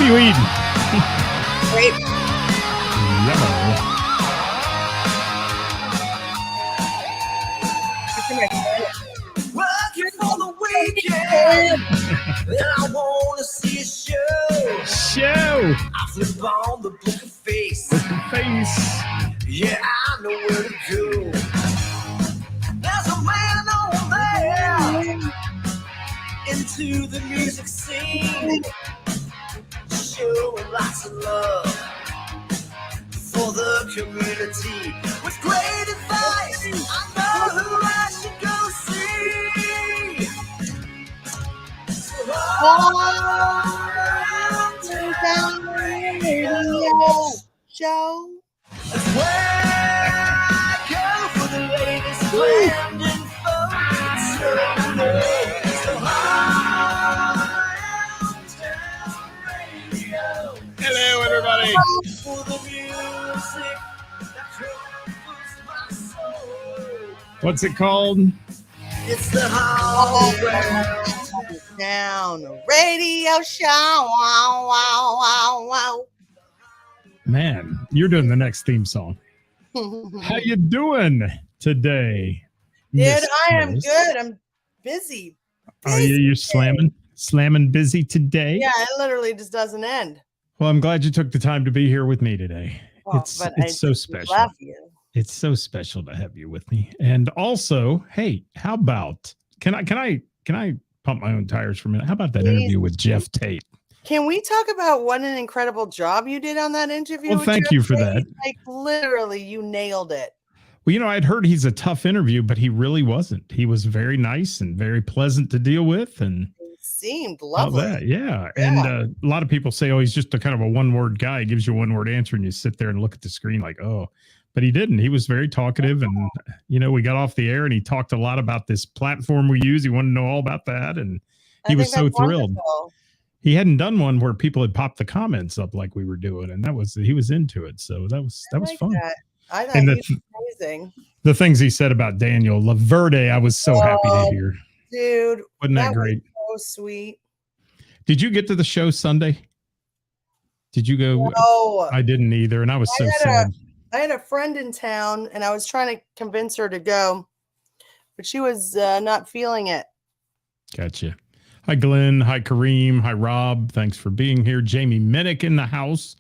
are you eating? Great. Yummo. Working for the weekend, and I want to see a show. Show. I flip on the book of face. With the face. Yeah, I know where to go. There's a man over there into the music scene, showing lots of love for the community with great advice. I know who I should go see. Show. That's where I go for the latest brand info. It's the Hometown Radio. Hello, everybody. For the music that comforts my soul. What's it called? It's the Hometown. Down radio show. Wow, wow, wow, wow. Man, you're doing the next theme song. How you doing today? Dude, Miss I am Ceris? good. I'm busy. Are you slamming busy today? Yeah, it literally just doesn't end. Well, I'm glad you took the time to be here with me today. Oh, it's but I so just special. love you. It's so special to have you with me. And also, hey, how about can I pump my own tires for a minute? How about that Please. interview with Jeff Tate? Can we talk about what an incredible job you did on that interview? Well, with thank Jeff you for Tate? that. Like literally, you nailed it. Well, I'd heard he's a tough interview, but he really wasn't. He was very nice and very pleasant to deal with, and It seemed all lovely. that. Yeah. And a lot of people say, oh, he's just a kind of a one-word guy. He gives you a one-word answer, and you sit there and look at the screen like, oh. But he didn't. He was very talkative, and we got off the air, and he talked a lot about this platform we use. He wanted to know all about that, and he was so thrilled. Wonderful. He hadn't done one where people had popped the comments up like we were doing, and he was into it. So that was like fun. that. I thought And he was amazing. The things he said about Daniel Laverde, I was so happy to hear. Dude, Wasn't that great? Was so sweet. Did you get to the show Sunday? Did you go? No, I didn't either, and I was so sad. I had a friend in town, and I was trying to convince her to go, but she was not feeling it. Gotcha. Hi, Glenn. Hi, Kareem. Hi, Rob. Thanks for being here. Jamie Minnick in the house.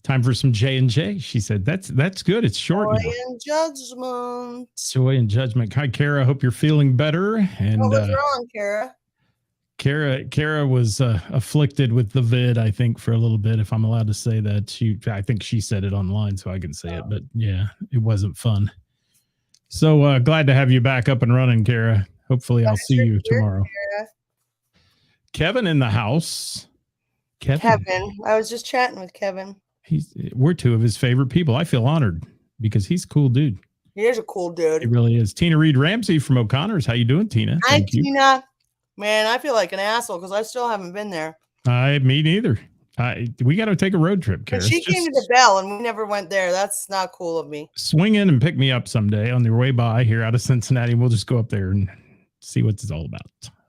Time for some J&J. She said, that's good. It's short Joy now. and judgment. Joy and judgment. Hi, Kara. Hope you're feeling better. And What was wrong, Kara? Kara was afflicted with the vid, I think, for a little bit, if I'm allowed to say that. I think she said it online, so I can say it. But yeah, it wasn't fun. So glad to have you back up and running, Kara. Hopefully I'll see you tomorrow. Kara. Kevin in the house. Kevin. I was just chatting with Kevin. We're two of his favorite people. I feel honored because he's a cool dude. He is a cool dude. He really is. Tina Reed Ramsey from O'Connor's. How you doing, Tina? Hi, Thank you. Tina. Man, I feel like an asshole because I still haven't been there. Me neither. We got to take a road trip, Kara. She came to the Bell and we never went there. That's not cool of me. Swing in and pick me up someday on your way by here out of Cincinnati. We'll just go up there and see what it's all about.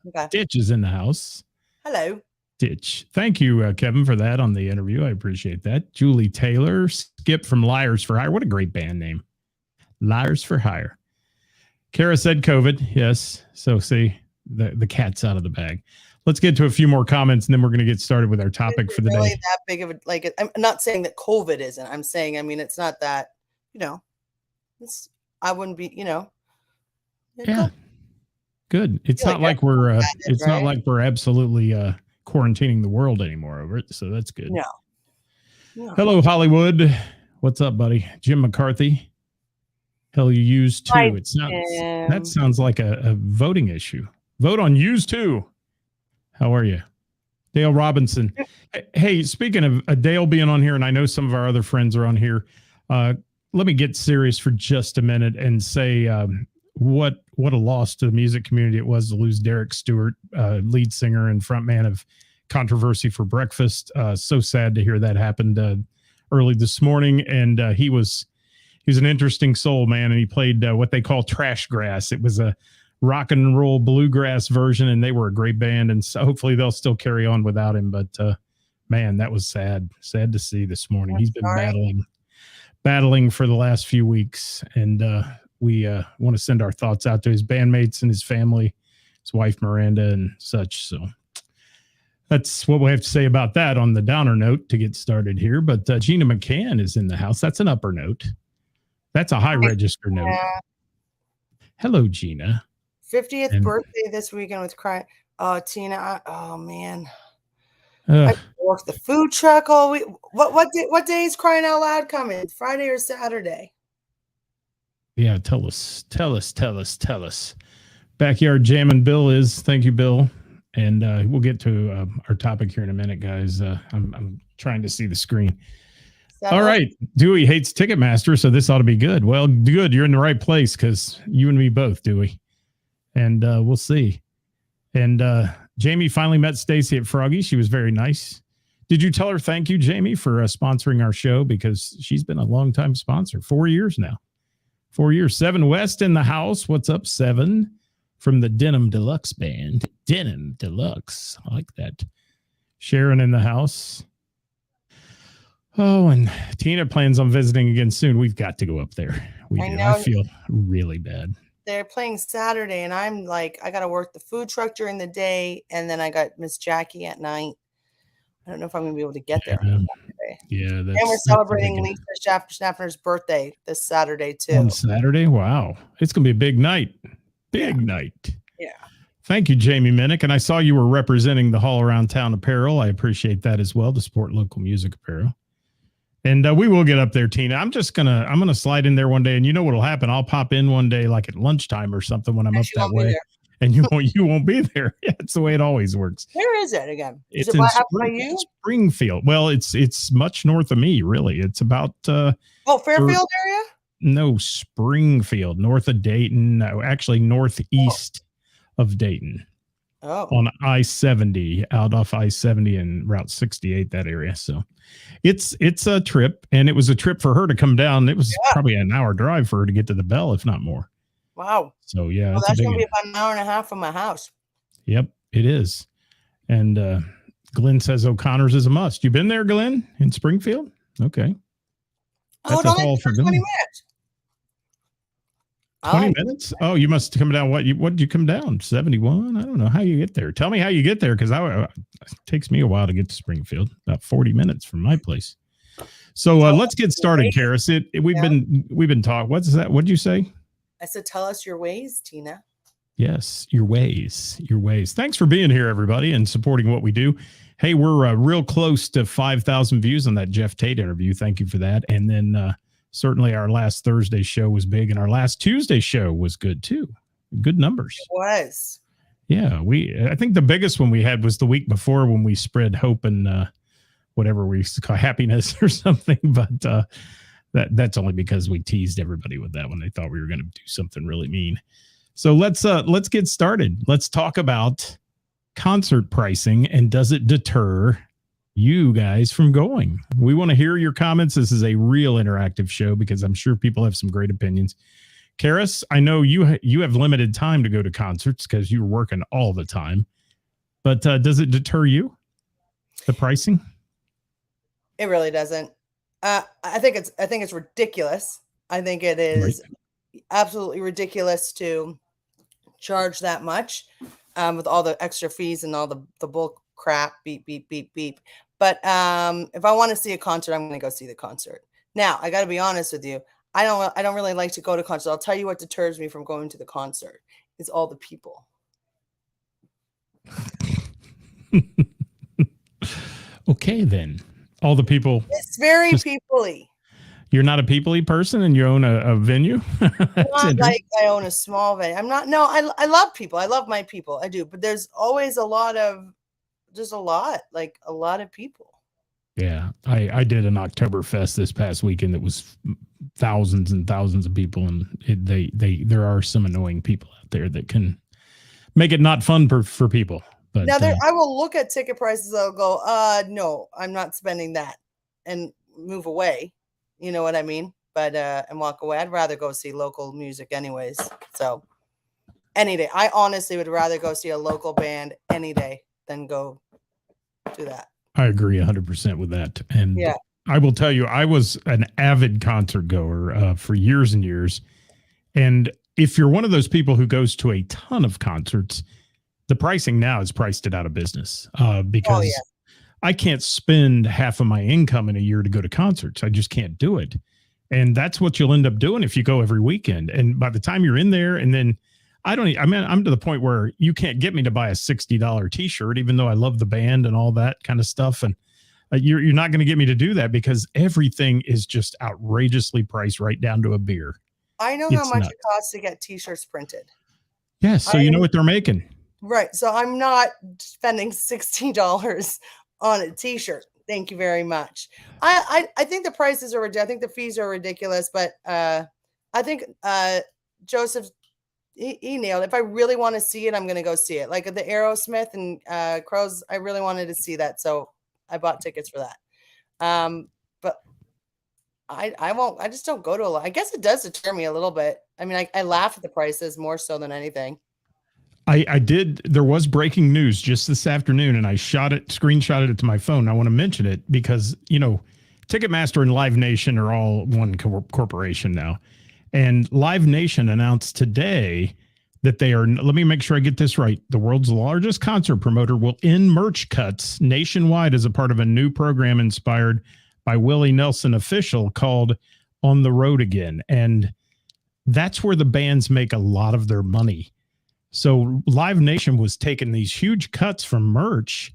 Okay. Ditch is in the house. Hello. Ditch. Thank you, Kevin, for that on the interview. I appreciate that. Julie Taylor, Skip from Liars for Hire. What a great band name. Liars for Hire. Kara said COVID. Yes. So see, the cat's out of the bag. Let's get to a few more comments and then we're going to get started with our topic for the really day. That big of a, like, I'm not saying that COVID isn't. I'm saying, I mean, it's not that, I wouldn't be, Yeah. Good. It's not like we're not like we're absolutely quarantining the world anymore over it. So that's good. No. Hello, Hollywood. What's up, buddy? Jim McCarthy. Hell, you use two. Hi, That sounds like a voting issue. Vote on use two. How are you? Dale Robinson. Hey, speaking of Dale being on here, and I know some of our other friends are on here, let me get serious for just a minute and say what a loss to the music community it was to lose Derek Stewart, lead singer and frontman of Controversy for Breakfast. So sad to hear that happened early this morning. And he was an interesting soul, man, and he played what they call trash grass. It was a rock and roll bluegrass version, and they were a great band, and so hopefully they'll still carry on without him. But man, that was sad. Sad to see this morning. I'm He's been sorry. battling for the last few weeks, and we want to send our thoughts out to his bandmates and his family, his wife Miranda, and such. So that's what we have to say about that on the downer note to get started here. But Gina McCann is in the house. That's an upper note. That's a high register note. Yeah. Hello, Gina. 50th And- birthday this weekend with Cry. Oh, Tina. Oh man. Ugh. I worked the food truck all week. What day is Crying Out Loud coming? Friday or Saturday? Yeah, tell us. Backyard Jammin' Bill is. Thank you, Bill. And we'll get to our topic here in a minute, guys. I'm trying to see the screen. All right. Dewey hates Ticketmaster, so this ought to be good. Well, good. You're in the right place because you and me both, Dewey. And we'll see. And Jamie finally met Stacy at Froggy. She was very nice. Did you tell her thank you, Jamie, for sponsoring our show? Because she's been a long-time sponsor. 4 years now. 4 years. Seven West in the house. What's up, Seven? From the Denim Deluxe band. Denim Deluxe. I like that. Sharon in the house. Oh, and Tina plans on visiting again soon. We've got to go up there. I feel really bad. They're playing Saturday, and I'm like, I got to work the food truck during the day, and then I got Miss Jackie at night. I don't know if I'm going to be able to get there. Yeah. And we're celebrating Lisa Schnappner's birthday this Saturday, too. On Saturday? Wow. It's going to be a big night. Big night. Yeah. Thank you, Jamie Minnick. And I saw you were representing the Hall Around Town Apparel. I appreciate that as well, to support local music apparel. And we will get up there, Tina. I'm going to slide in there one day, and you know what'll happen? I'll pop in one day, like at lunchtime or something when I'm up that way. And you won't be there. Yeah, it's the way it always works. Where is it again? Is it by you? Springfield. Well, it's much north of me, really. It's about Fairfield area? No, Springfield, north of Dayton. No, actually northeast of Dayton. Oh. On I-70, out off I-70 and Route 68, that area. So it's a trip, and it was a trip for her to come down. It was probably an hour drive for her to get to the Bell, if not more. Wow. So yeah, well, that's going to be about an hour and a half from my house. Yep, it is. And Glenn says O'Connor's is a must. You been there, Glenn, in Springfield? Okay. That's a haul for 20 minutes. 20 minutes? Oh, you must come down. What did you come down? 71? I don't know how you get there. Tell me how you get there, because it takes me a while to get to Springfield. About 40 minutes from my place. So let's get started, Ceris. We've been talking. What's that? What did you say? I said, tell us your ways, Tina. Yes, your ways. Thanks for being here, everybody, and supporting what we do. Hey, we're real close to 5,000 views on that Jeff Tate interview. Thank you for that. And then certainly our last Thursday show was big, and our last Tuesday show was good too. Good numbers. It was. Yeah, I think the biggest one we had was the week before, when we spread hope and whatever we used to call happiness or something. But that's only because we teased everybody with that when they thought we were going to do something really mean. So let's get started. Let's talk about concert pricing, and does it deter you guys from going? We want to hear your comments. This is a real interactive show, because I'm sure people have some great opinions. Ceris, I know you have limited time to go to concerts because you're working all the time, but does it deter you, the pricing? It really doesn't. I think it's ridiculous. I think it is absolutely ridiculous to charge that much with all the extra fees and all the bull crap. Beep, beep, beep, beep. But if I want to see a concert, I'm going to go see the concert. Now, I got to be honest with you. I don't really like to go to concerts. I'll tell you what deters me from going to the concert is all the people. Okay, then. All the people. It's very people-y. You're not a people-y person, and you own a venue? Not like I own a small venue. I'm not. No, I love people. I love my people. I do. But there's always a lot of people. Yeah, I did an Oktoberfest this past weekend that was thousands and thousands of people, and there are some annoying people out there that can make it not fun for people. But now I will look at ticket prices. I'll go, no, I'm not spending that, and move away. You know what I mean? But and walk away. I'd rather go see local music, anyways. So any day, I honestly would rather go see a local band any day than go do that. I agree 100% with that. And Yeah. I will tell you, I was an avid concert goer for years and years. And if you're one of those people who goes to a ton of concerts, the pricing now has priced it out of business because I can't spend half of my income in a year to go to concerts. I just can't do it. And that's what you'll end up doing if you go every weekend. And by the time you're in there, and then I'm to the point where you can't get me to buy a $60 t-shirt, even though I love the band and all that kind of stuff. And you're not going to get me to do that because everything is just outrageously priced right down to a beer. I know how much it costs to get t-shirts printed. Yes. So you know what they're making. Right. So I'm not spending $60 on a t-shirt. Thank you very much. I think the prices are ridiculous. I think the fees are ridiculous, but I think Joseph, he nailed it. If I really want to see it, I'm going to go see it. Like the Aerosmith and Crows, I really wanted to see that. So I bought tickets for that. But I won't, I just don't go to a lot. I guess it does deter me a little bit. I mean, I laugh at the prices more so than anything. I did. There was breaking news just this afternoon, and I screenshotted it to my phone. I want to mention it because, Ticketmaster and Live Nation are all one corporation now. And Live Nation announced today that they are, let me make sure I get this right, the world's largest concert promoter will end merch cuts nationwide as a part of a new program inspired by Willie Nelson Official called On the Road Again. And that's where the bands make a lot of their money. So Live Nation was taking these huge cuts from merch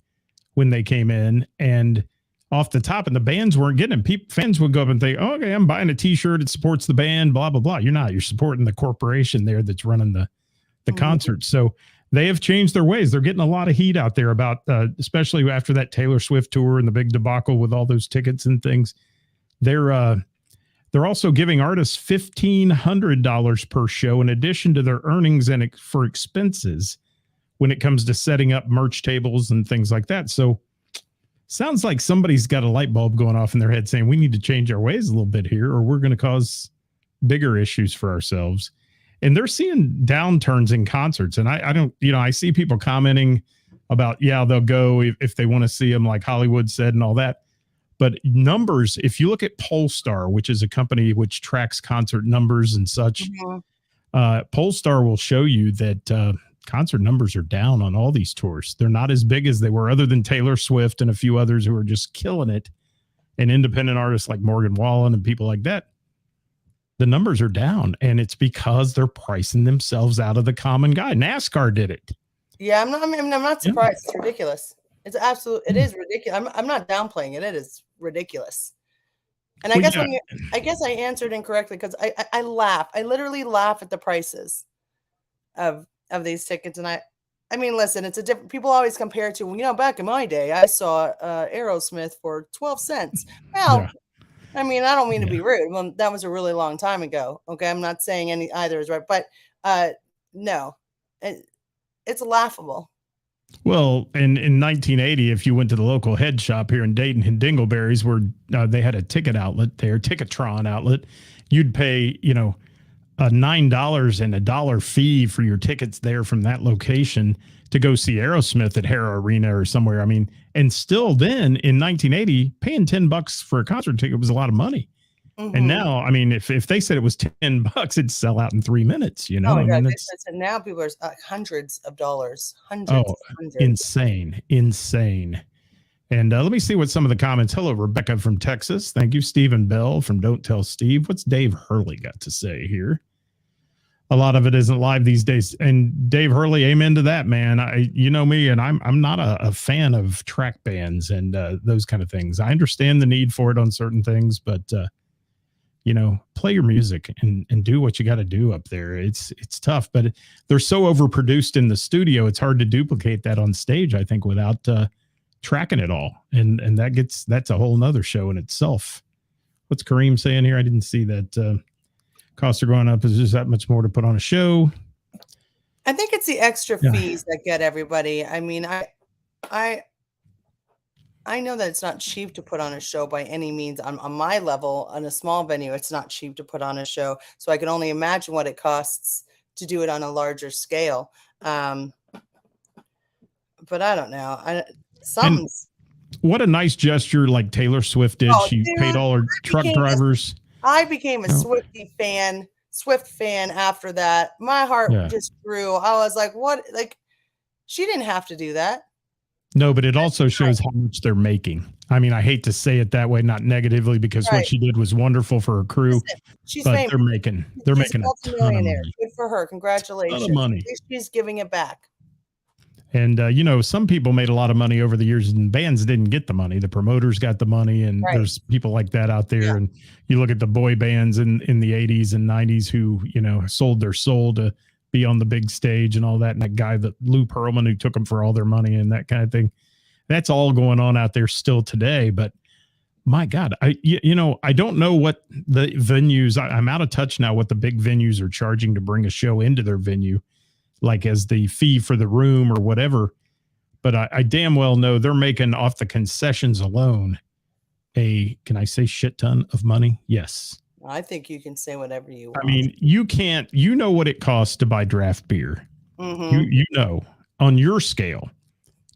when they came in and off the top, and the bands weren't getting them. Fans would go up and think, oh, okay, I'm buying a t-shirt. It supports the band, blah, blah, blah. You're not. You're supporting the corporation there that's running the concert. So they have changed their ways. They're getting a lot of heat out there about, especially after that Taylor Swift tour and the big debacle with all those tickets and things. They're also giving artists $1,500 per show in addition to their earnings and for expenses when it comes to setting up merch tables and things like that. So sounds like somebody's got a light bulb going off in their head saying we need to change our ways a little bit here or we're going to cause bigger issues for ourselves. And they're seeing downturns in concerts. And I don't, I see people commenting about, they'll go if they want to see them like Hollywood said and all that. But numbers, if you look at Polestar, which is a company which tracks concert numbers and such, Polestar will show you that concert numbers are down on all these tours. They're not as big as they were, other than Taylor Swift and a few others who are just killing it, and independent artists like Morgan Wallen and people like that. The numbers are down, and it's because they're pricing themselves out of the common guy. NASCAR did it. Yeah, I'm not surprised. It's ridiculous. It is ridiculous. I'm not downplaying it. It is ridiculous. And I guess I answered incorrectly because I laugh. I literally laugh at the prices of these tickets. And I mean, listen, it's a different, people always compare it to, back in my day, I saw Aerosmith for 12 cents. Well, I mean, I don't mean to be rude. Well, that was a really long time ago. Okay. I'm not saying either is right, but no, it's laughable. Well, in 1980, if you went to the local head shop here in Dayton and Dingleberries, where they had a ticket outlet there, Ticketron outlet, you'd pay, $9 and $1 fee for your tickets there from that location to go see Aerosmith at Hara Arena or somewhere. I mean, and still then in 1980, paying $10 for a concert ticket was a lot of money. Mm-hmm. And now, I mean, if they said it was $10, it'd sell out in 3 minutes, Oh my God. Now people are hundreds of dollars, hundreds. Insane. And let me see what some of the comments. Hello, Rebecca from Texas. Thank you. Stephen Bell from Don't Tell Steve. What's Dave Hurley got to say here? A lot of it isn't live these days. And Dave Hurley, amen to that, man. You know me, and I'm not a fan of track bands and those kind of things. I understand the need for it on certain things, but play your music and do what you got to do up there. It's tough, but they're so overproduced in the studio. It's hard to duplicate that on stage, I think, without tracking it all. And that's a whole nother show in itself. What's Kareem saying here? I didn't see that. Costs are going up. Is just that much more to put on a show? I think it's the extra fees that get everybody. I mean, I know that it's not cheap to put on a show by any means. On my level, on a small venue, it's not cheap to put on a show. So I can only imagine what it costs to do it on a larger scale. But I don't know. what a nice gesture like Taylor Swift did. Oh, She dude, paid all her truck drivers. I became a Oh. Swift fan after that. My heart just grew. I was like, what? Like, she didn't have to do that. No, but it also shows how much they're making. I mean, I hate to say it that way, not negatively, because what she did was wonderful for her crew. She's but famous. they're making a ton of money. Good for her. Congratulations. A ton of money. She's giving it back. And, you know, some people made a lot of money over the years and bands didn't get the money. The promoters got the money, and there's people like that out there. Yeah. And you look at the boy bands in the 80s and 90s who, you know, sold their soul to be on the big stage and all that. And that guy, Lou Pearlman, who took them for all their money and that kind of thing. That's all going on out there still today. But my God, I don't know what the venues, I'm out of touch now what the big venues are charging to bring a show into their venue, like as the fee for the room or whatever. But I damn well know they're making off the concessions alone can I say shit ton of money? Yes. I think you can say whatever you want. I mean, you know what it costs to buy draft beer. Mm-hmm. You know, on your scale.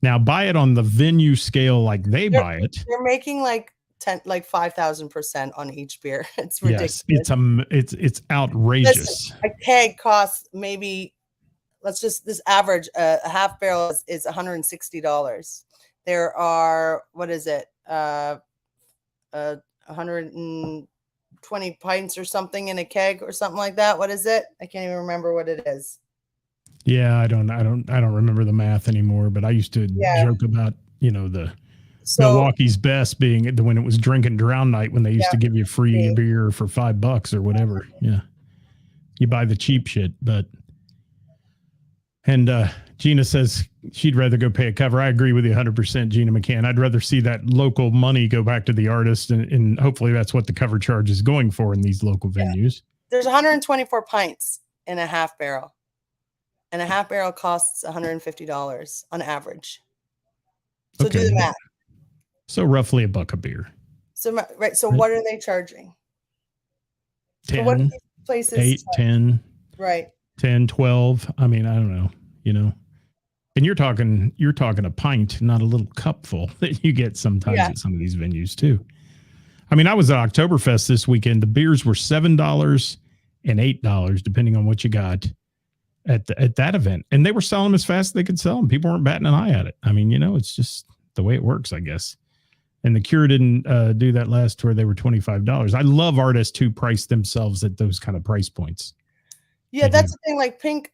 Now buy it on the venue scale like they buy it. They're making like 5,000% on each beer. It's ridiculous. Yes, it's outrageous. Listen, a keg costs maybe, this average, a half barrel is $160. There are, what is it? 120 pints or something in a keg or something like that. What is it? I can't even remember what it is. Yeah, I don't remember the math anymore, but I used to joke about, you know, Milwaukee's Best being when it was drink and drown night, when they used to give you free beer for $5 or whatever. Yeah. You buy the cheap shit, and Gina says she'd rather go pay a cover. I agree with you 100%, Gina McCann. I'd rather see that local money go back to the artist, and hopefully that's what the cover charge is going for in these local venues. There's 124 pints in a half barrel, and a half barrel costs $150 on average. So do the math. So roughly $1 a beer. So what are they charging? 10, so what are these places 8, 10. Right. 10, 12. I mean, I don't know, you know. And you're talking a pint, not a little cupful that you get sometimes at some of these venues too. I mean, I was at Oktoberfest this weekend. The beers were $7 and $8, depending on what you got at that event. And they were selling them as fast as they could sell them. People weren't batting an eye at it. I mean, you know, it's just the way it works, I guess. And the Cure didn't do that last tour. They were $25. I love artists who price themselves at those kind of price points. Yeah, that's the thing. Like Pink,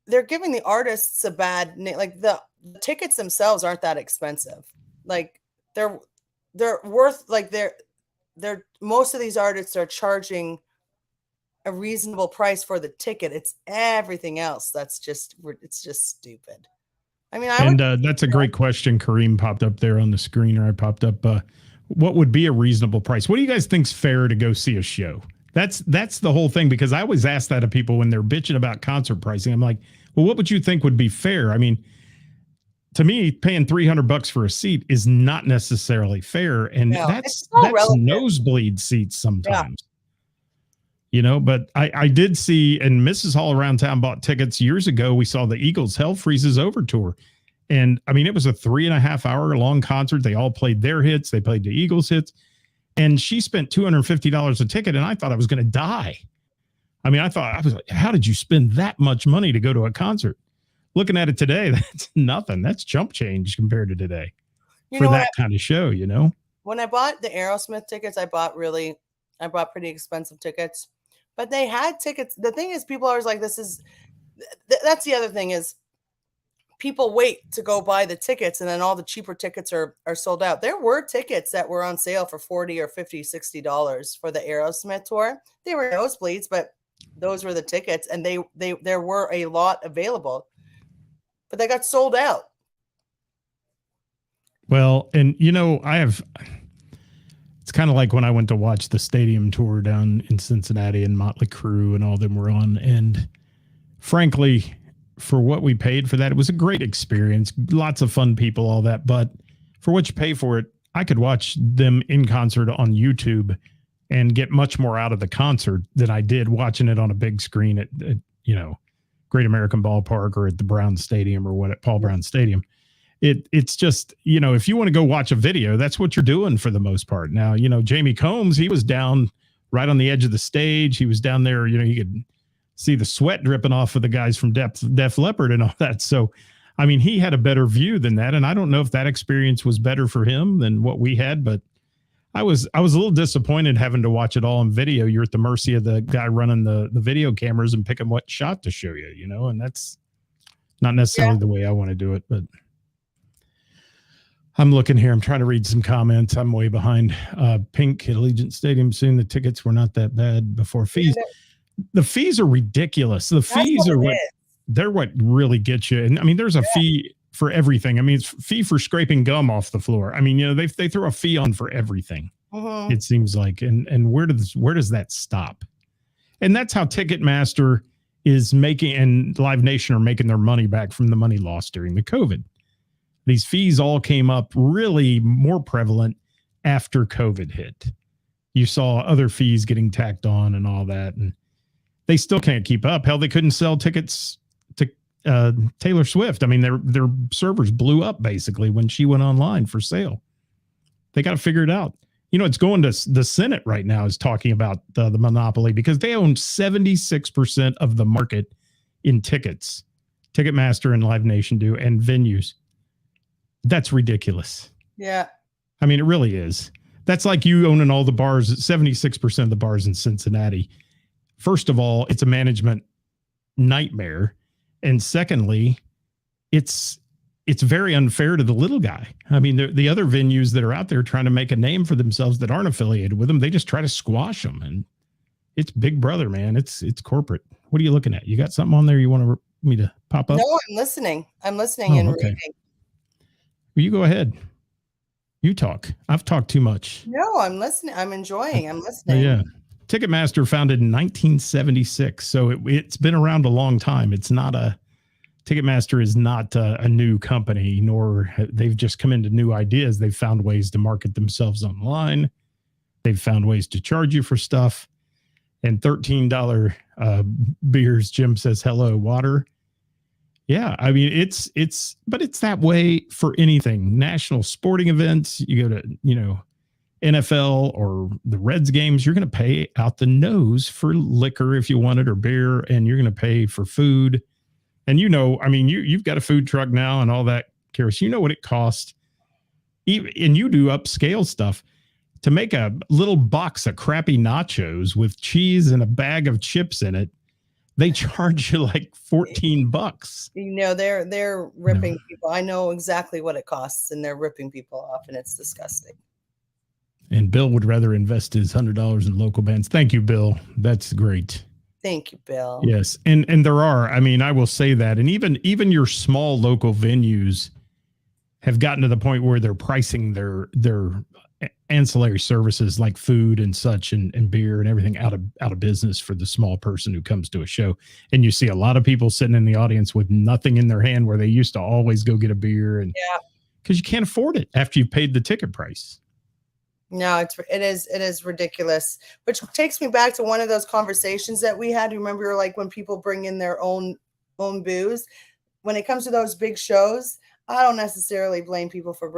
they're giving the artists a bad name. Like the tickets themselves aren't that expensive. Like they're worth, like they're most of these artists are charging a reasonable price for the ticket. It's everything else it's just stupid. I mean, that's a great question. Kareem popped up there on the screen, or I popped up. What would be a reasonable price? What do you guys think's fair to go see a show? That's the whole thing, because I always ask that of people when they're bitching about concert pricing. I'm like, well, what would you think would be fair? I mean, to me, paying $300 for a seat is not necessarily fair, and that's nosebleed seats sometimes. Yeah. You know, but I did see, and Mrs. Hall Around Town bought tickets years ago. We saw the Eagles Hell Freezes Over tour. And I mean, it was a 3.5 hour long concert. They all played their hits. They played the Eagles hits. And she spent $250 a ticket. And I thought I was going to die. I mean, I was like, how did you spend that much money to go to a concert? Looking at it today, that's nothing. That's chump change compared to today for that kind of show, you know? When I bought the Aerosmith tickets, I bought pretty expensive tickets. But they had tickets. The thing is, people are always like, that's the other thing is people wait to go buy the tickets, and then all the cheaper tickets are sold out. There were tickets that were on sale for $40 or $50, $60 for the Aerosmith tour. They were nosebleeds, but those were the tickets, and there were a lot available, but they got sold out. Well, and you know, it's kind of like when I went to watch the stadium tour down in Cincinnati, and Motley Crue and all them were on. And frankly, for what we paid for that, it was a great experience. Lots of fun people, all that. But for what you pay for it, I could watch them in concert on YouTube and get much more out of the concert than I did watching it on a big screen at you know, Great American Ballpark or at the Brown Stadium or Paul Brown Stadium. it's just, if you want to go watch a video, that's what you're doing for the most part. Now, Jamie Combs, he was down right on the edge of the stage. He was down there, you could see the sweat dripping off of the guys from Def Leppard and all that. So, I mean, he had a better view than that. And I don't know if that experience was better for him than what we had, but I was a little disappointed having to watch it all on video. You're at the mercy of the guy running the video cameras and picking what shot to show you, and that's not necessarily the way I want to do it, but I'm looking here. I'm trying to read some comments. I'm way behind. Pink at Allegiant Stadium soon. The tickets were not that bad before fees. The fees are ridiculous. The fees are they're what really gets you. And I mean, there's a fee for everything. I mean, it's fee for scraping gum off the floor. I mean, they throw a fee on for everything. It seems like, and where does that stop? And that's how Ticketmaster is making, and Live Nation are making their money back from the money lost during the COVID. These fees all came up really more prevalent after COVID hit. You saw other fees getting tacked on and all that, and they still can't keep up. Hell, they couldn't sell tickets to Taylor Swift. I mean, their servers blew up basically when she went online for sale. They got to figure it out. It's going to the Senate right now is talking about the monopoly because they own 76% of the market in tickets. Ticketmaster and Live Nation do, and venues. That's ridiculous. Yeah. I mean, it really is. That's like you owning all the bars, 76% of the bars in Cincinnati. First of all, it's a management nightmare. And secondly, it's very unfair to the little guy. I mean, the other venues that are out there trying to make a name for themselves that aren't affiliated with them, they just try to squash them. And it's Big Brother, man. It's corporate. What are you looking at? You got something on there you want me to pop up? No, I'm listening. I'm listening and reading. Well, you go ahead. You talk. I've talked too much. No, I'm listening. I'm enjoying. I'm listening. Yeah. Ticketmaster founded in 1976. So it's been around a long time. It's not Ticketmaster is not a new company, nor they've just come into new ideas. They've found ways to market themselves online. They've found ways to charge you for stuff. And $13 beers, Jim says, hello, water. Yeah, I mean, but it's that way for anything. National sporting events, you go to, NFL or the Reds games, you're going to pay out the nose for liquor if you want it, or beer, and you're going to pay for food. And I mean, you've got a food truck now and all that, Ceris. You know what it costs, and you do upscale stuff to make a little box of crappy nachos with cheese and a bag of chips in it. They charge you like $14. They're ripping people. I know exactly what it costs, and they're ripping people off, and it's disgusting. And Bill would rather invest his $100 in local bands. Thank you, Bill. That's great. Thank you, Bill. Yes. And there are, I mean, I will say that. And even your small local venues have gotten to the point where they're pricing their ancillary services like food and such and beer and everything out of business for the small person who comes to a show. And you see a lot of people sitting in the audience with nothing in their hand where they used to always go get a beer, and because you can't afford it after you've paid the ticket price. No, it is ridiculous, which takes me back to one of those conversations that we had. Remember, like when people bring in their own booze, when it comes to those big shows, I don't necessarily blame people for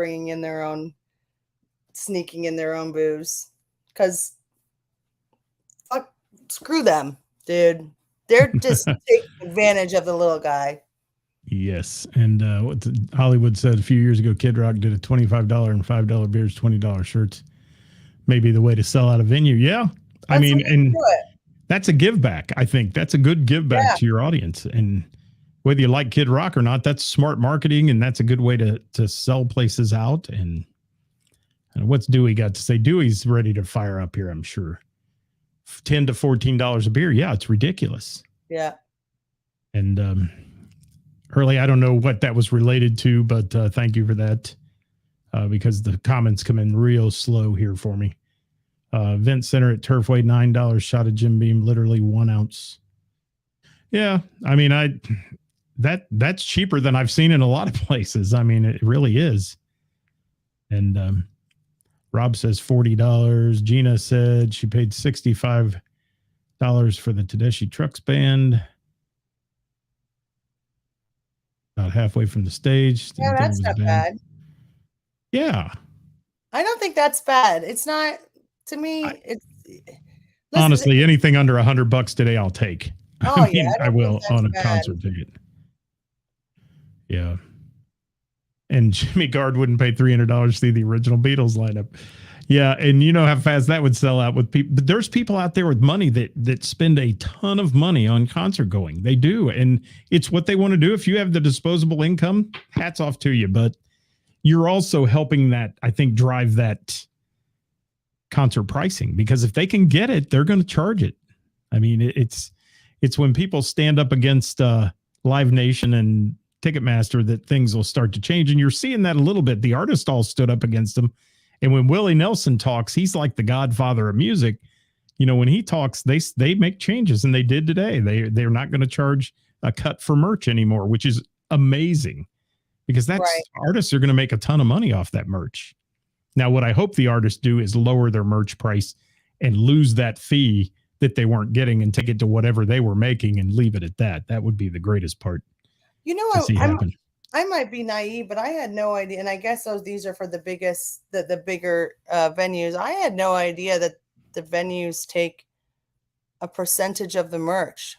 sneaking in their own booze, because screw them, dude. They're just taking advantage of the little guy. Yes. And what Hollywood said a few years ago, Kid Rock did a $25 and $5 beers, $20 shirts. Maybe the way to sell out a venue. Yeah. I mean, and that's a give back. I think that's a good give back to your audience. And whether you like Kid Rock or not, that's smart marketing, and that's a good way to sell places out. And what's Dewey got to say? Dewey's ready to fire up here, I'm sure. $10 to $14 a beer. Yeah, it's ridiculous. Yeah. And Hurley, I don't know what that was related to, but thank you for that. Because the comments come in real slow here for me. Event Center at Turfway, $9 shot of Jim Beam, literally 1 ounce. Yeah, I mean, that's cheaper than I've seen in a lot of places. I mean, it really is. And Rob says $40. Gina said she paid $65 for the Tedeschi Trucks Band. About halfway from the stage. Yeah, Didn't think that's it was not bad. Yeah. I don't think that's bad. It's not, to me, it's listen, Honestly, anything under $100 today, I'll take. Oh, I yeah, mean, I I don't think will that's on a bad. concert ticket. Yeah. And Jimmy Gard wouldn't pay $300 to see the original Beatles lineup. Yeah, and you know how fast that would sell out with people. But there's people out there with money that spend a ton of money on concert going. They do, and it's what they want to do. If you have the disposable income, hats off to you. But you're also helping that, I think, drive that concert pricing, because if they can get it, they're going to charge it. I mean, it's when people stand up against Live Nation and Ticketmaster that things will start to change, and you're seeing that a little bit. The artists all stood up against them. And when Willie Nelson talks, he's like the godfather of music. You know, when he talks, they make changes, and they did today. They're not going to charge a cut for merch anymore, which is amazing, because that's Right. artists are going to make a ton of money off that merch. Now, what I hope the artists do is lower their merch price and lose that fee that they weren't getting and take it to whatever they were making and leave it at that. That would be the greatest part You know, to see happen. I might be naive, but I had no idea. And I guess these are for the biggest, the bigger venues. I had no idea that the venues take a percentage of the merch.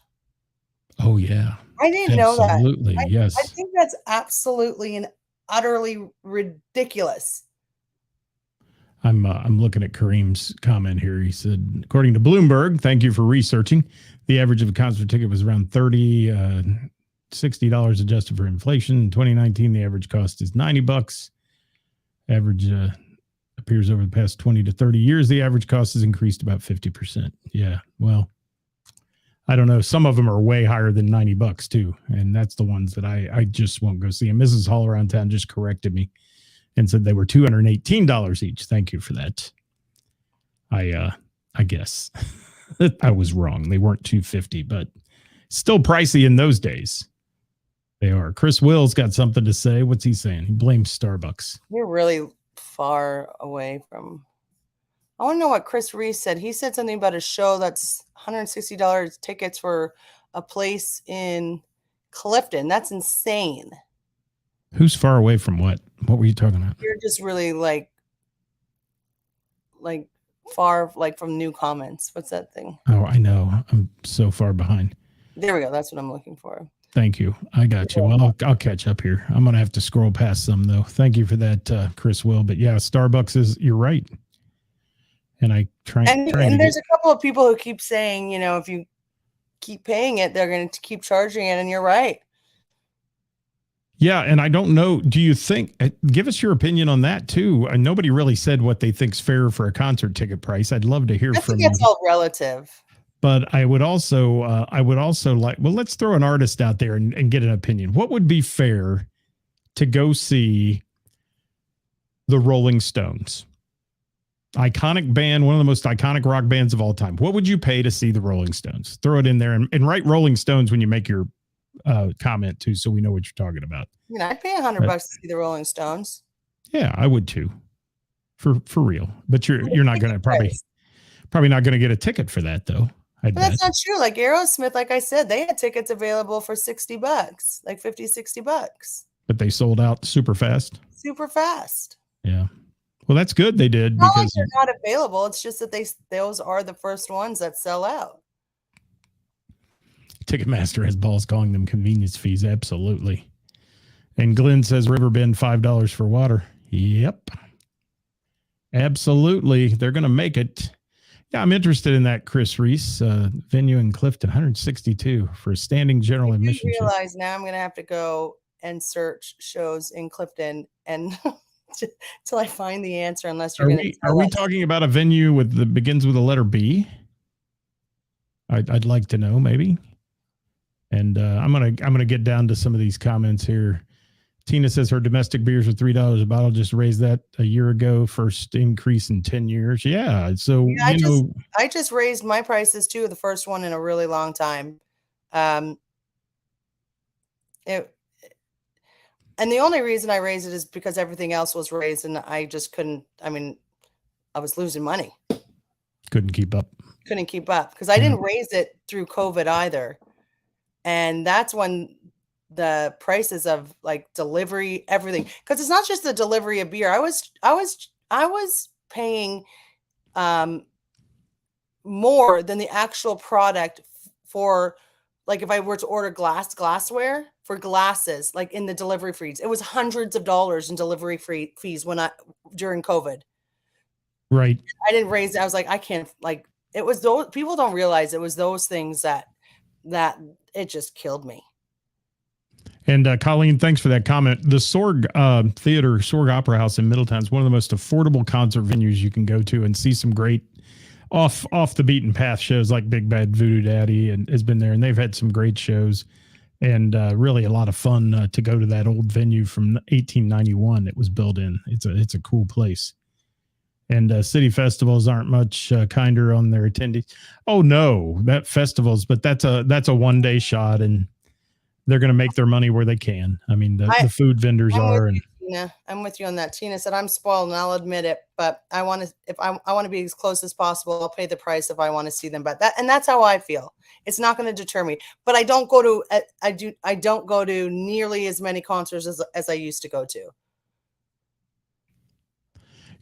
Oh, yeah. I didn't know that. Absolutely, yes. I think that's absolutely and utterly ridiculous. I'm looking at Kareem's comment here. He said, according to Bloomberg, thank you for researching, the average of a concert ticket was around $60 adjusted for inflation. In 2019, the average cost is $90. Average appears over the past 20 to 30 years, the average cost has increased about 50%. Yeah, well, I don't know. Some of them are way higher than $90 too, and that's the ones that I just won't go see. And Mrs. Hall around town just corrected me and said they were $218 each. Thank you for that. I guess I was wrong. They weren't $250, but still pricey in those days. They are. Chris Will's got something to say. What's he saying? He blames Starbucks. We're really far away from. I want to know what Chris Reese said. He said something about a show that's $160 tickets for a place in Clifton. That's insane. Who's far away from what? What were you talking about? You're just really like far from new comments. What's that thing? Oh, I know. I'm so far behind. There we go. That's what I'm looking for. Thank you. I got you. Well, I'll catch up here. I'm going to have to scroll past some, though. Thank you for that, Chris Will. But yeah, Starbucks is, you're right. And I try. And there's a couple of people who keep saying, you know, if you keep paying it, they're going to keep charging it. And you're right. Yeah. And I don't know. Do you think, give us your opinion on that, too. Nobody really said what they think's fair for a concert ticket price. I'd love to hear from you. It's all relative. But I would also like, well, let's throw an artist out there and get an opinion. What would be fair to go see the Rolling Stones? Iconic band, one of the most iconic rock bands of all time. What would you pay to see the Rolling Stones? Throw it in there and write Rolling Stones when you make your comment too, so we know what you're talking about. You know, I'd pay $100 to see the Rolling Stones. Yeah, I would too. For real. But you're not going to probably not going to get a ticket for that though. But that's not true. Like Aerosmith, like I said, they had tickets available for $60, like $50-$60. But they sold out super fast. Super fast. Yeah. Well, that's good. They did. Not because like they're not available. It's just that those are the first ones that sell out. Ticketmaster has balls calling them convenience fees. Absolutely. And Glenn says Riverbend $5 for water. Yep. Absolutely. They're going to make it. Yeah, I'm interested in that Chris Reese venue in Clifton, 162 for a standing general admission. I realize now I'm going to have to go and search shows in Clifton and till I find the answer. Unless you're going to. Are we talking about a venue that begins with the letter B? I'd like to know, maybe. And I'm gonna get down to some of these comments here. Tina says her domestic beers are $3 a bottle. Just raised that a year ago. First increase in 10 years. Yeah. So I just raised my prices too. The first one in a really long time. And the only reason I raised it is because everything else was raised, and I just couldn't. I mean, I was losing money. Couldn't keep up Because I didn't raise it through COVID either. And that's when the prices of like delivery, everything. Because it's not just the delivery of beer. I was paying more than the actual product for, like, if I were to order glassware for glasses, like in the delivery fees. It was hundreds of dollars in delivery fees during COVID. Right. I didn't raise it. I was like, I can't, like, it was those people don't realize it was those things that it just killed me. And Colleen, thanks for that comment. The Sorg Theater, Sorg Opera House in Middletown is one of the most affordable concert venues you can go to and see some great off the beaten path shows, like Big Bad Voodoo Daddy and has been there, and they've had some great shows, and really a lot of fun to go to that old venue from 1891. It was built in. It's a cool place. And city festivals aren't much kinder on their attendees. Oh no, that festivals, but that's a one-day shot, and they're going to make their money where they can. I mean, the food vendors are. And Tina, I'm with you on that. Tina said, I'm spoiled and I'll admit it, but I want to be as close as possible. I'll pay the price if I want to see them. But that's how I feel. It's not going to deter me. But I don't go to nearly as many concerts as I used to go to.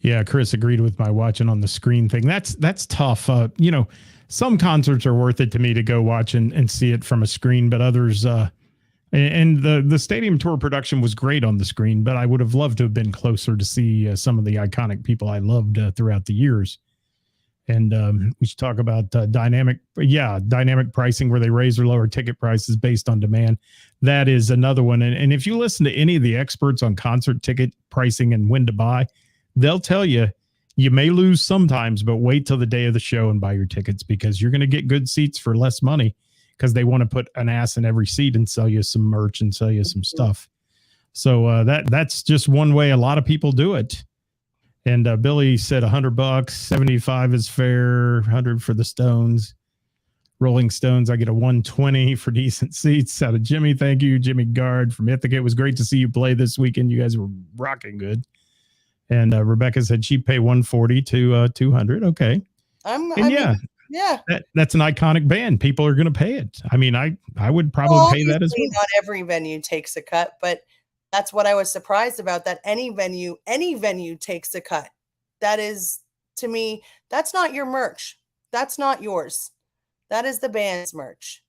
Yeah, Chris agreed with my watching on the screen thing. That's tough. Some concerts are worth it to me to go watch and see it from a screen, but others, and the stadium tour production was great on the screen, but I would have loved to have been closer to see some of the iconic people I loved throughout the years. And we should talk about dynamic pricing, where they raise or lower ticket prices based on demand. That is another one. And if you listen to any of the experts on concert ticket pricing and when to buy, they'll tell you may lose sometimes, but wait till the day of the show and buy your tickets, because you're going to get good seats for less money, because they want to put an ass in every seat and sell you some merch and sell you some stuff. So that's just one way a lot of people do it. And Billy said $100, 75 is fair, 100 for the Stones. Rolling Stones, I get a 120 for decent seats out of Jimmy. Thank you, Jimmy Gard from Ithaca. It was great to see you play this weekend. You guys were rocking good. And Rebecca said she'd pay 140 to 200. Okay. Yeah. That's an iconic band. People are going to pay it. I mean, I would probably pay that as well. Not every venue takes a cut, but that's what I was surprised about, that any venue takes a cut. That is, to me, that's not your merch. That's not yours. That is the band's merch.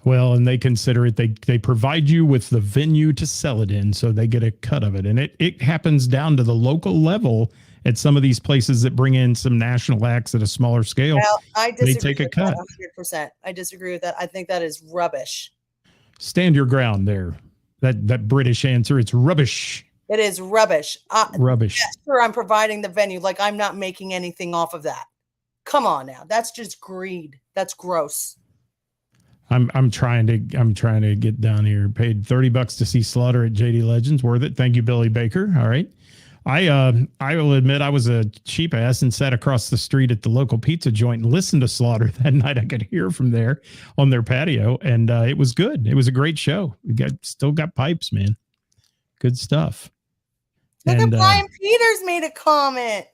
Well, and they consider it, they provide you with the venue to sell it in, so they get a cut of it. And it happens down to the local level at some of these places that bring in some national acts at a smaller scale. Well, I disagree. They take a cut. 100%. I disagree with that. I think that is rubbish. Stand your ground there. That British answer, it's rubbish. It is rubbish. Rubbish. Yeah, sure, I'm providing the venue. Like, I'm not making anything off of that. Come on now. That's just greed. That's gross. I'm trying to get down here. Paid $30 to see Slaughter at JD Legends. Worth it. Thank you, Billy Baker. All right. I will admit I was a cheap ass and sat across the street at the local pizza joint and listened to Slaughter that night. I could hear from there on their patio, and it was good. It was a great show. We still got pipes, man. Good stuff. Look at Brian Peters made a comment.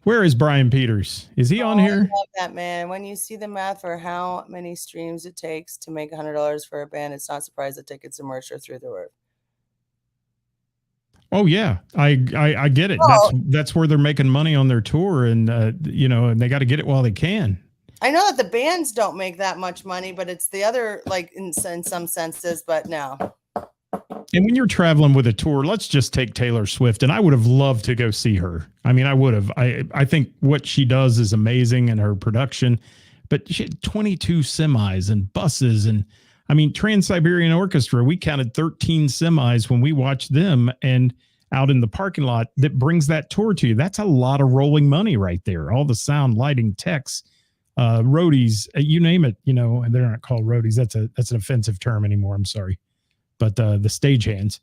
Where is Brian Peters? Is he on here? I love that, man. When you see the math for how many streams it takes to make $100 for a band, it's not surprised that tickets and merch are through the roof. Oh yeah, I get it. That's where they're making money on their tour, and and they got to get it while they can. I know that the bands don't make that much money, but it's the other, like, in some senses. But no. And when you're traveling with a tour, let's just take Taylor Swift, and I would have loved to go see her. I mean, I would have. I think what she does is amazing in her production, but she had 22 semis and buses, and I mean, Trans-Siberian Orchestra, we counted 13 semis when we watched them, and out in the parking lot that brings that tour to you. That's a lot of rolling money right there. All the sound, lighting, techs, roadies, you name it. They're not called roadies. That's an offensive term anymore. I'm sorry. But the stagehands,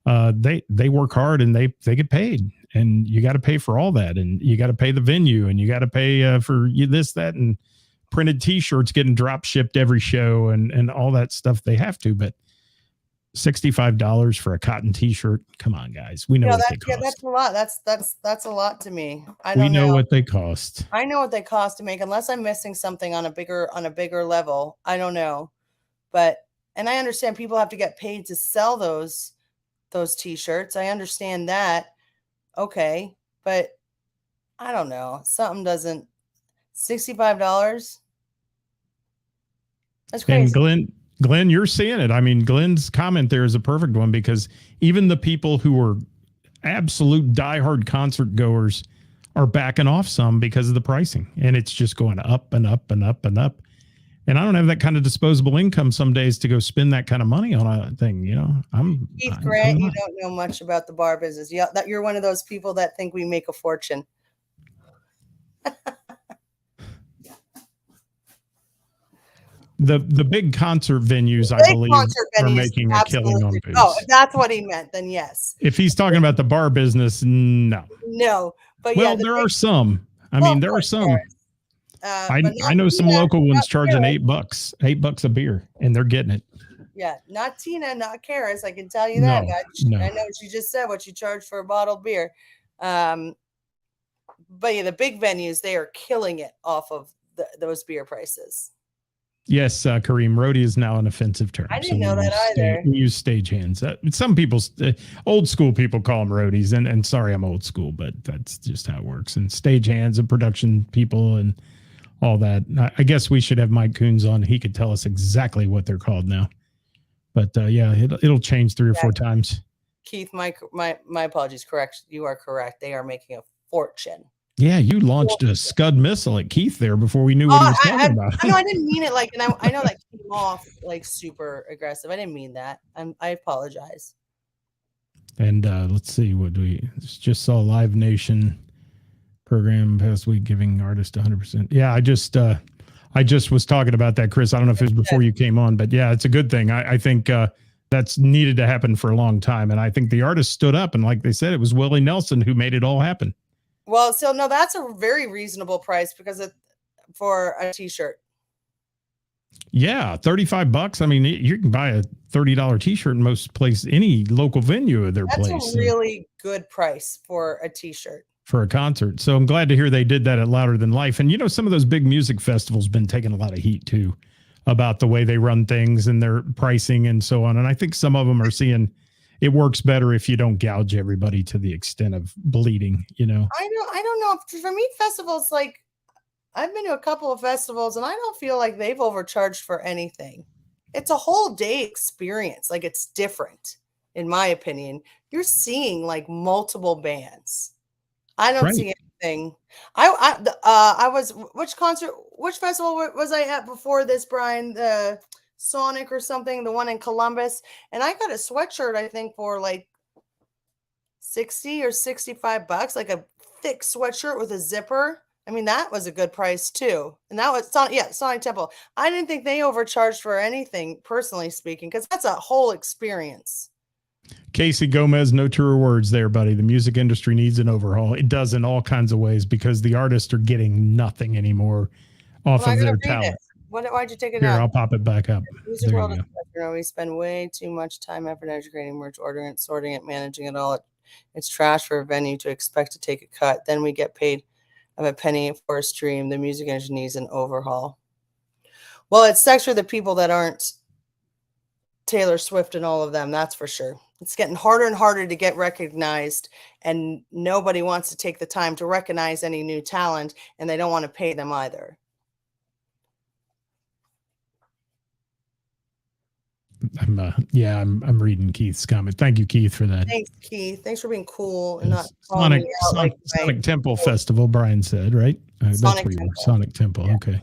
they work hard and they get paid, and you got to pay for all that, and you got to pay the venue, and you got to pay for this, that, and printed T-shirts getting drop shipped every show, and all that stuff they have to. But $65 for a cotton T-shirt, come on, guys, we know what they cost. Yeah, that's a lot. That's a lot to me. We know what they cost. I know what they cost to make, unless I'm missing something on a bigger level. I don't know, but. And I understand people have to get paid to sell those t-shirts. I understand that. Okay. But I don't know. Something doesn't $65. That's crazy. And Glenn, you're seeing it. I mean, Glenn's comment there is a perfect one, because even the people who were absolute diehard concert goers are backing off some because of the pricing, and it's just going up and up and up and up. And I don't have that kind of disposable income some days to go spend that kind of money on a thing. Keith Grant, you don't know much about the bar business. You're one of those people that think we make a fortune. The big concert venues, I believe, are making a killing on booze. Oh, if that's what he meant, then yes. If he's talking about the bar business, no. No, but well, there are some. I mean, there are some. I know some local ones charging $8 a beer, and they're getting it. Yeah, not Tina, not Ceris. I can tell you that much. No. I know what you just said, what you charge for a bottled beer. But yeah, the big venues, they are killing it off of those beer prices. Yes, Kareem, roadie is now an offensive term. I didn't know that either. We use stagehands. Some people, old school people, call them roadies. And sorry, I'm old school, but that's just how it works. And stagehands and production people and all that. I guess we should have Mike Coons on. He could tell us exactly what they're called now. But yeah, it'll change 3 or 4 times. Keith, my apologies. Correct. You are correct. They are making a fortune. Yeah, you launched a Scud missile at Keith there before we knew what he was talking about. No, I didn't mean it like, and I know that came off like super aggressive. I didn't mean that. I apologize. And let's see, what do we just saw Live Nation program past week giving artists 100%. Yeah, I just was talking about that, Chris. I don't know if it was before you came on, but yeah, it's a good thing. I think that's needed to happen for a long time. And I think the artists stood up, and like they said, it was Willie Nelson who made it all happen. Well, so no, that's a very reasonable price for a t-shirt. Yeah, $35. I mean, you can buy a $30 t-shirt in most places, any local venue of their place. That's a really good price for a t-shirt. For a concert. So I'm glad to hear they did that at Louder Than Life. And, some of those big music festivals been taking a lot of heat, too, about the way they run things and their pricing and so on. And I think some of them are seeing it works better if you don't gouge everybody to the extent of bleeding, I don't know. For me, festivals, like, I've been to a couple of festivals and I don't feel like they've overcharged for anything. It's a whole day experience. Like, it's different, in my opinion. You're seeing like multiple bands. I don't see anything. I was, which festival was I at before this, Brian? The Sonic or something, the one in Columbus, and I got a sweatshirt, I think, for like $60 or $65, like a thick sweatshirt with a zipper. I mean, that was a good price too. And that was Sonic Temple. I didn't think they overcharged for anything, personally speaking, because that's a whole experience. Casey Gomez, no truer words there, buddy. The music industry needs an overhaul. It does in all kinds of ways, because the artists are getting nothing anymore off of their talent. Why'd you take it Here, out? I'll pop it back up. Music world is, we spend way too much time, effort, educating merch, ordering it, sorting it, managing it all. It's trash for a venue to expect to take a cut. Then we get paid of a penny for a stream. The music industry needs an overhaul. Well, it sucks for the people that aren't Taylor Swift and all of them. That's for sure. It's getting harder and harder to get recognized, and nobody wants to take the time to recognize any new talent, and they don't want to pay them either. I'm reading Keith's comment. Thank you, Keith, for that. Thanks, Keith. Thanks for being cool and not Sonic Temple Festival, Brian said, right? Sonic Temple. Yeah. Okay.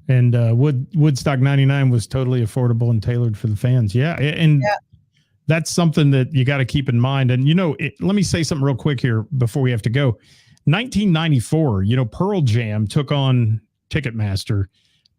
And Woodstock 99 was totally affordable and tailored for the fans. Yeah. And that's something that you got to keep in mind. And, let me say something real quick here before we have to go. 1994, Pearl Jam took on Ticketmaster,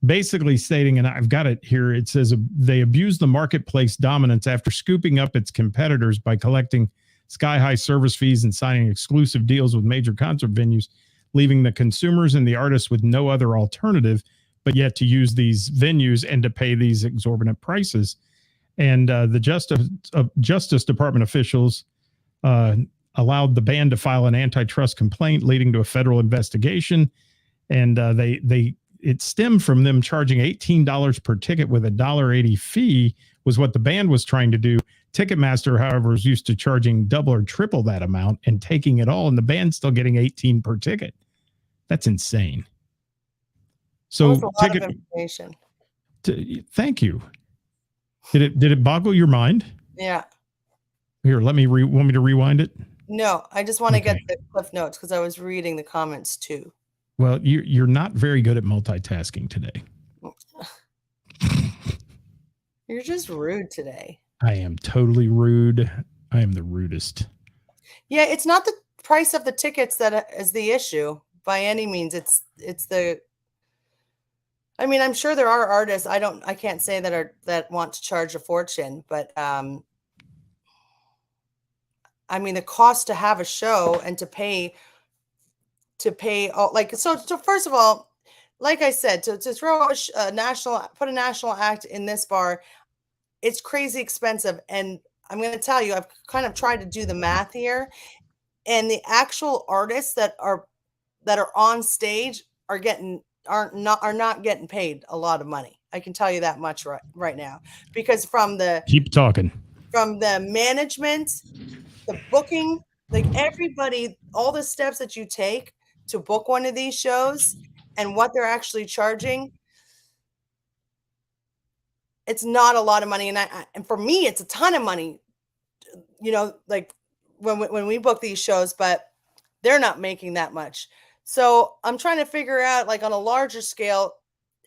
basically stating, and I've got it here, it says they abused the marketplace dominance after scooping up its competitors by collecting sky-high service fees and signing exclusive deals with major concert venues, leaving the consumers and the artists with no other alternative but yet to use these venues and to pay these exorbitant prices. And the Justice Department officials allowed the band to file an antitrust complaint, leading to a federal investigation. And they it stemmed from them charging $18 per ticket with a $1.80 fee was what the band was trying to do. Ticketmaster, however, was used to charging double or triple that amount and taking it all, and the band's still getting 18 per ticket. That's insane. So that was a lot of information. Thank you. Did it boggle your mind? Yeah. Here, want me to rewind it? No, I just want to get the cliff notes because I was reading the comments too. Well, you're not very good at multitasking today. You're just rude today. I am totally rude. I am the rudest. Yeah, it's not the price of the tickets that is the issue by any means. It's the. I mean, I'm sure there are artists. I can't say that want to charge a fortune, but I mean, the cost to have a show and to pay all, like, so first of all, like I said, to throw put a national act in this bar, it's crazy expensive. And I'm going to tell you, I've kind of tried to do the math here, and the actual artists that are on stage are not getting paid a lot of money. I can tell you that much right now, because keep talking, from the management, the booking, like everybody, all the steps that you take to book one of these shows and what they're actually charging, it's not a lot of money. And for me, it's a ton of money, like when we book these shows, but they're not making that much. So I'm trying to figure out, like, on a larger scale,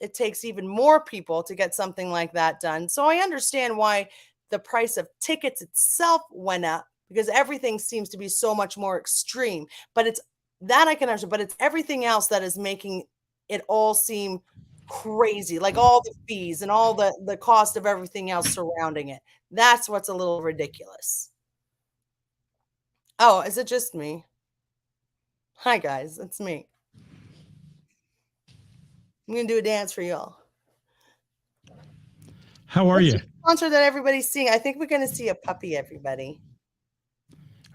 it takes even more people to get something like that done. So I understand why the price of tickets itself went up, because everything seems to be so much more extreme. But it's that I can understand, but it's everything else that is making it all seem crazy, like all the fees and all the cost of everything else surrounding it. That's what's a little ridiculous. Oh, is it just me? Hi, guys. It's me. I'm going to do a dance for y'all. How are you? Concert that everybody's seeing. I think we're going to see a puppy, everybody.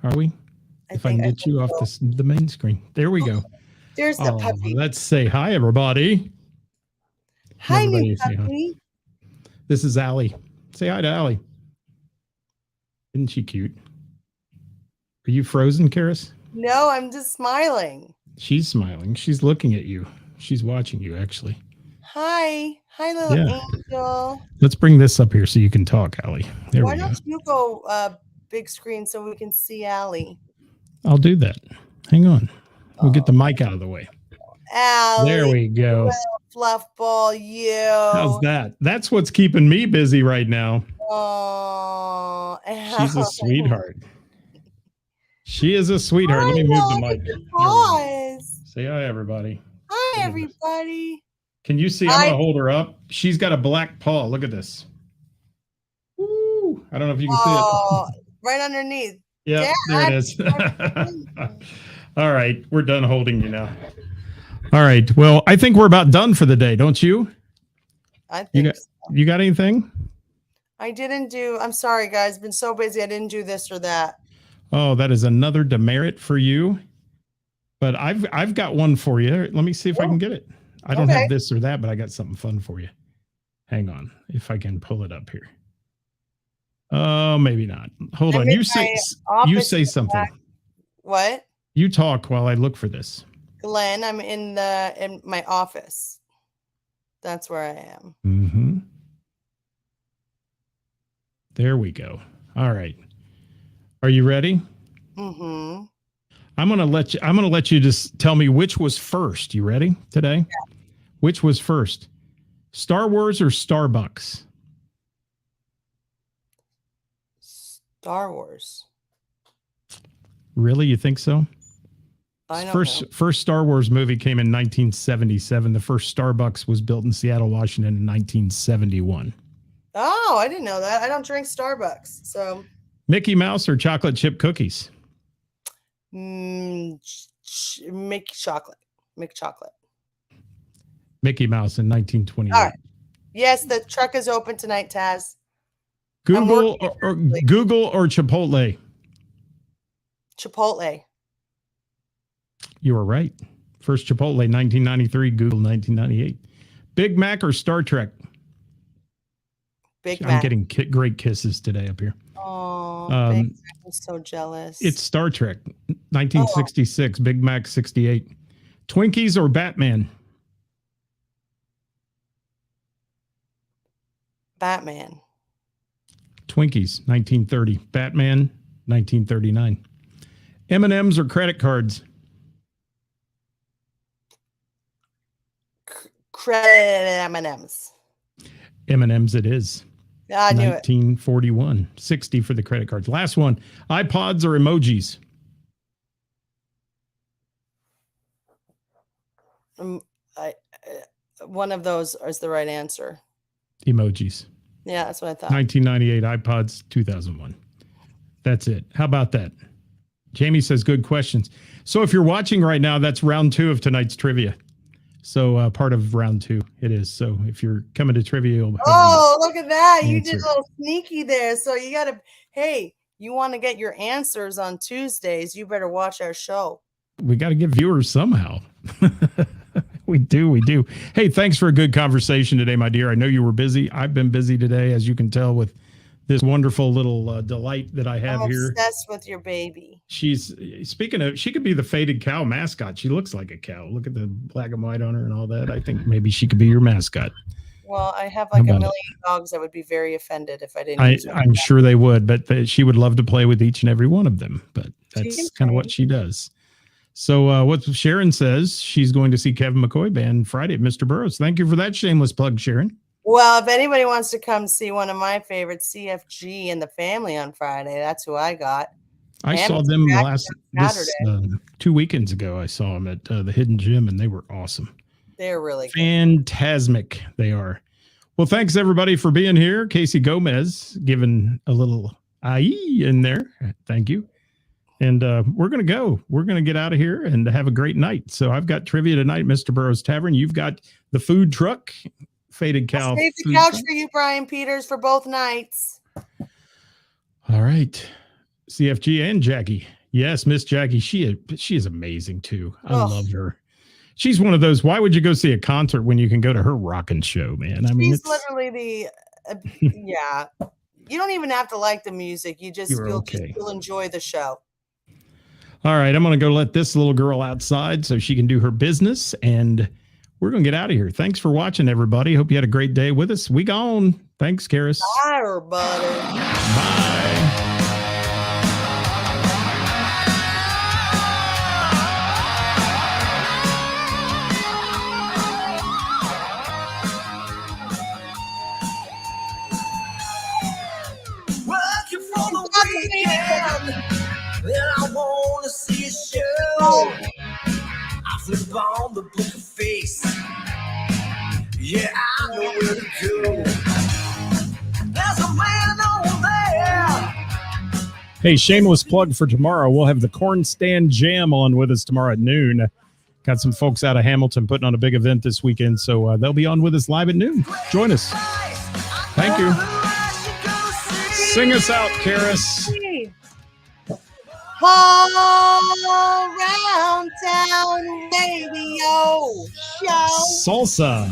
Are we? If I can get you off the main screen. There we go. There's the puppy. Let's say hi, everybody. Hi, new puppy. This is Allie. Say hi to Allie. Isn't she cute? Are you frozen, Ceris? No, I'm just smiling. She's smiling. She's looking at you. She's watching you, actually. Hi, little angel. Let's bring this up here so you can talk, Allie. There we go. Why don't you go big screen so we can see Allie? I'll do that. Hang on. We'll get the mic out of the way. Allie. There we go. Fluff ball, you. How's that? That's what's keeping me busy right now. Oh, she's a sweetheart. She is a sweetheart. Let me move the mic. Say hi, everybody. Hi, everybody. Can you see? I'm going to hold her up. She's got a black paw. Look at this. Woo. I don't know if you can see it. Right underneath. Yeah, there it is. All right. We're done holding you now. All right. Well, I think we're about done for the day, don't you? I think you got anything? I didn't do. I'm sorry, guys. Been so busy. I didn't do this or that. Oh, that is another demerit for you. But I've got one for you. Let me see if I can get it. I don't have this or that, but I got something fun for you. Hang on, if I can pull it up here. Oh, maybe not. Hold on. You say something. What? You talk while I look for this. Glenn, I'm in my office. That's where I am. Mm-hmm. There we go. All right. Are you ready? Mm-hmm. I'm gonna let you just tell me which was first. You ready today? Yeah. Which was first? Star Wars or Starbucks? Star Wars. Really? You think so? I don't know. First Star Wars movie came in 1977. The first Starbucks was built in Seattle, Washington in 1971. Oh, I didn't know that. I don't drink Starbucks, so. Mickey Mouse or chocolate chip cookies? Mickey chocolate. Mickey Mouse in 1928. All right. Yes, the truck is open tonight, Taz. Google or Chipotle? Chipotle. You were right. First Chipotle 1993, Google 1998. Big Mac or Star Trek? Big I'm Mac. getting great kisses today up here. Oh, Big Mac. I'm so jealous. It's Star Trek, 1966, Big Mac 68. Twinkies or Batman? Batman. Twinkies, 1930. Batman, 1939. M&M's or credit cards? Credit M&M's. M&M's it is. I knew 1941. 60 for the credit cards. Last one. iPods or emojis? One of those is the right answer. Emojis. Yeah, that's what I thought. 1998, iPods, 2001. That's it. How about that? Jamie says, good questions. So if you're watching right now, that's round 2 of tonight's trivia. So part of round 2 it is. So if you're coming to trivia, you'll look at that. You answer. did a little sneaky there. So you got to, hey, you want to get your answers on Tuesdays, you better watch our show. We got to get viewers somehow. We do. Hey, thanks for a good conversation today, my dear. I know you were busy. I've been busy today, as you can tell, with this wonderful little delight that I have I'm here. obsessed with your baby. She's speaking of, she could be the faded cow mascot. She looks like a cow. Look at the black and white on her and all that. I think maybe she could be your mascot. Well, I have like a million dogs that would be very offended if I didn't. I'm sure they would, but she would love to play with each and every one of them. But that's kind of what she does. So what Sharon says, she's going to see Kevin McCoy Band Friday at Mr. Burroughs. Thank you for that shameless plug, Sharon. Well, if anybody wants to come see one of my favorites, CFG and the Family on Friday, that's who I got. I saw them this 2 weekends ago. I saw them at the Hidden Gym, and they were awesome. They're really fantastic. They are. Well, thanks everybody for being here. Casey Gomez giving a little IE in there. Thank you. And we're going to go. We're going to get out of here and have a great night. So I've got trivia tonight, Mr. Burroughs Tavern. You've got the food truck, Faded Cow. I'll save the couch for you, Brian Peters, for both nights. All right. CFG and Jackie. Yes, Miss Jackie. She is amazing too. I love her. She's one of those. Why would you go see a concert when you can go to her rockin' show, man? I mean, she's literally yeah. You don't even have to like the music. You just you'll enjoy the show. All right, I'm going to go let this little girl outside so she can do her business, and we're going to get out of here. Thanks for watching, everybody. Hope you had a great day with us. We gone. Thanks, Ceris. Bye, everybody. Bye. Working for the weekend. Then I want to see a show. I flip on the book of face. Yeah, I know where to go. There's a man over there. Hey, shameless plug for tomorrow. We'll have the Corn Stand Jam on with us tomorrow at noon. Got some folks out of Hamilton putting on a big event this weekend, so they'll be on with us live at noon. Join us. Thank you. Sing us out, Ceris. All around town radio show. Salsa.